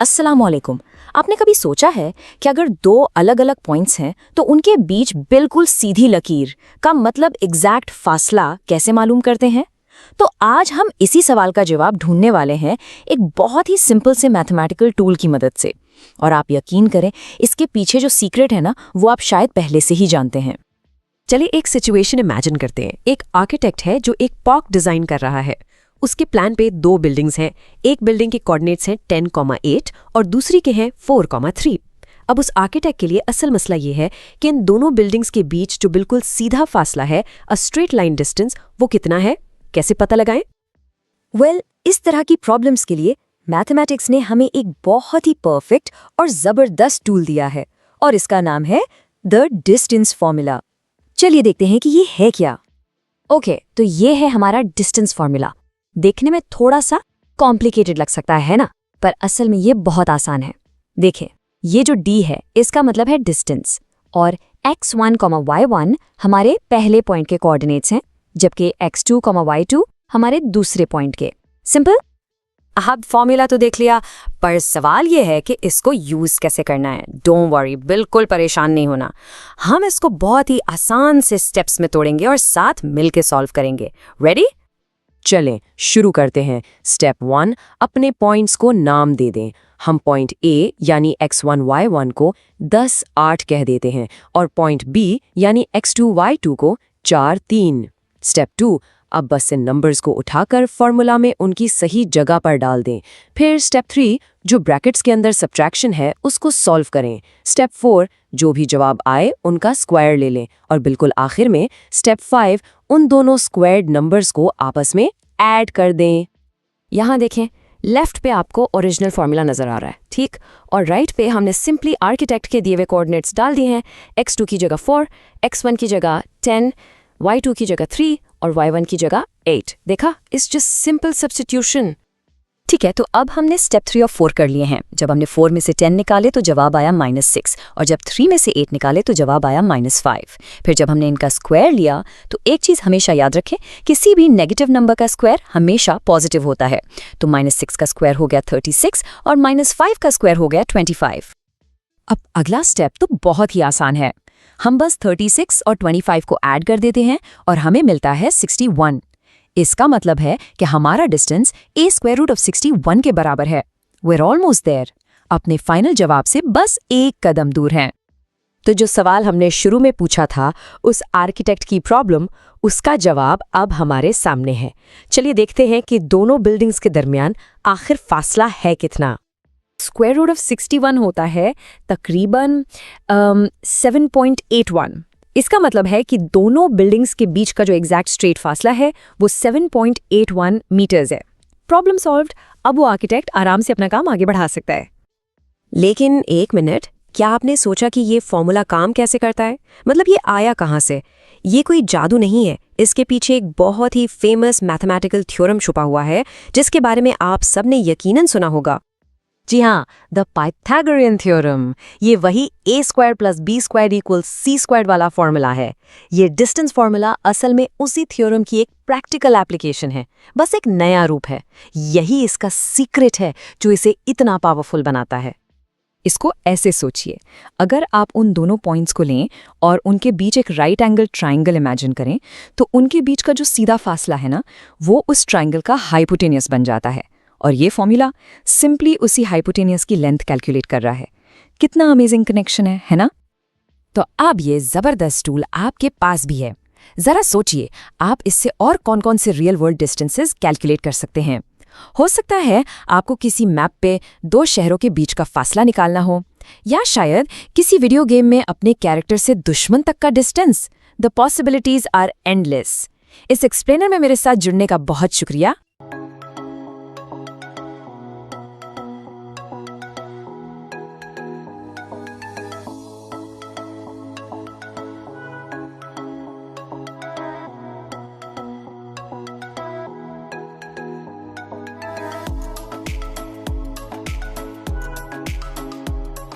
अस्सलामुअलैकुम। आपने कभी सोचा है कि अगर दो अलग अलग पॉइंट्स हैं तो उनके बीच बिल्कुल सीधी लकीर का मतलब एग्जैक्ट फासला कैसे मालूम करते हैं? तो आज हम इसी सवाल का जवाब ढूंढने वाले हैं एक बहुत ही सिंपल से मैथमेटिकल टूल की मदद से। और आप यकीन करें, इसके पीछे जो सीक्रेट है ना, वो आप शायद पहले से ही जानते हैं। चलिए एक सिचुएशन इमेजिन करते हैं। एक आर्किटेक्ट है जो एक पार्क डिजाइन कर रहा है। उसके प्लान पे दो बिल्डिंग्स हैं। एक बिल्डिंग के कोऑर्डिनेट्स हैं 10,8 और दूसरी के हैं 4,3। अब उस आर्किटेक्ट के लिए असल मसला ये है कि इन दोनों बिल्डिंग्स के बीच जो बिल्कुल सीधा फासला है, अ स्ट्रेट लाइन डिस्टेंस, वो कितना है? कैसे पता लगाएं? इस तरह की प्रॉब्लम्स के लिए मैथमेटिक्स ने हमें एक बहुत ही परफेक्ट और जबरदस्त टूल दिया है और इसका नाम है द डिस्टेंस फॉर्मूला। चलिए देखते हैं कि ये है क्या। ओके, तो ये है हमारा डिस्टेंस फॉर्मूला। देखने में थोड़ा सा कॉम्प्लिकेटेड लग सकता है ना, पर असल में ये बहुत आसान है। देखें, ये जो d है इसका मतलब है डिस्टेंस और x1, y1 हमारे पहले पॉइंट के कोऑर्डिनेट्स हैं, जबकि x2, y2 हमारे दूसरे पॉइंट के। सिंपल। अब फॉर्मूला तो देख लिया, पर सवाल ये है कि इसको यूज कैसे करना है। डोंट वरी, बिल्कुल परेशान नहीं होना। हम इसको बहुत ही आसान से स्टेप्स में तोड़ेंगे और साथ मिलके सॉल्व करेंगे। रेडी? चलें शुरू करते हैं। स्टेप 1, अपने पॉइंट्स को नाम दे दें। हम पॉइंट A यानी x1, y1 को 10, 8 कह देते हैं और पॉइंट B यानी x2, y2 को 4, 3। स्टेप 2, अब बस इन नंबर्स को उठाकर फॉर्मूला में उनकी सही जगह पर डाल दें। फिर स्टेप 3, जो ब्रैकेट्स के अंदर सब्ट्रैक्शन है उसको सॉल्व करें। स्टेप 4, जो भी जवाब आए उनका स्क्वायर ले लें और बिल्कुल आखिर में स्टेप 5, उन दोनों स्क्वायर्ड नंबर्स को आपस में ऐड कर दें। यहाँ देखें, लेफ्ट पे आपको ओरिजिनल फॉर्मूला नजर आ रहा है, ठीक? और राइट पे हमने सिंपली आर्किटेक्ट के दिए हुए कोऑर्डिनेट्स डाल दिए हैं। x2 की जगह 4, x1 की जगह 10, y2 की जगह 3 और y1 की जगह 8। देखा, इट्स जस्ट सिंपल सब्स्टिट्यूशन। ठीक है, तो अब हमने स्टेप 3 और 4 कर लिए हैं। जब हमने 4 में से 10 निकाले तो जवाब आया -6 और जब 3 में से 8 निकाले तो जवाब आया -5। फिर जब हमने इनका स्क्वायर लिया तो एक चीज़ हमेशा याद रखें, किसी भी नेगेटिव नंबर का स्क्वायर हमेशा पॉजिटिव होता है। तो -6 का स्क्वायर हो गया 36 और -5 का स्क्वायर हो गया 25। अब अगला स्टेप तो बहुत ही आसान है। हम बस 36 और 25 को ऐड कर देते हैं और हमें मिलता है 61। इसका मतलब है कि हमारा डिस्टेंस a√61 के बराबर है। We're almost there। अपने फाइनल जवाब से बस एक कदम दूर हैं। तो जो सवाल हमने शुरू में पूछा था, उस आर्किटेक्ट की प्रॉब्लम, उसका जवाब अब हमारे सामने है। चलिए देखते हैं कि दोनों बिल्डिंग्स के दरमियान आखिर फासला है कितना। √61 होता है तकरीबन 7.81। इसका मतलब है कि दोनों बिल्डिंग्स के बीच का जो एग्जैक्ट स्ट्रेट फासला है वो 7.81 मीटर्स है। Problem solved. अब वो आर्किटेक्ट आराम से अपना काम आगे बढ़ा सकता है। लेकिन एक मिनट, क्या आपने सोचा कि ये फॉर्मूला काम कैसे करता है? मतलब ये आया कहाँ से? ये कोई जादू नहीं है। इसके पीछे एक बहुत ही फेमस मैथमेटिकल थ्योरम छुपा हुआ है जिसके बारे में आप सबने यकीनन सुना होगा। जी हाँ, द पाइथागोरियन थ्योरम। ये वही a² + b² = c² वाला फॉर्मूला है। ये डिस्टेंस फॉर्मूला असल में उसी थ्योरम की एक प्रैक्टिकल एप्लीकेशन है, बस एक नया रूप है। यही इसका सीक्रेट है जो इसे इतना पावरफुल बनाता है। इसको ऐसे सोचिए, अगर आप उन दोनों पॉइंट्स को लें और उनके बीच एक राइट एंगल ट्राइंगल इमेजिन करें, तो उनके बीच का जो सीधा फासला है ना, वो उस ट्राइंगल का हाइपोटेनियस बन जाता है। और ये फॉर्मूला सिंपली उसी हाइपोटेनियस की लेंथ कैलकुलेट कर रहा है। कितना अमेजिंग कनेक्शन है ना? तो अब ये जबरदस्त टूल आपके पास भी है। जरा सोचिए, आप इससे और कौन-कौन से रियल वर्ल्ड डिस्टेंसेस कैलकुलेट कर सकते हैं। हो सकता है आपको किसी मैप पे दो शहरों के बीच का फासला निकालना हो, या शायद किसी वीडियो गेम में अपने कैरेक्टर से दुश्मन तक का distance. The possibilities are endless. इस एक्सप्लेनर में मेरे साथ जुड़ने का बहुत शुक्रिया।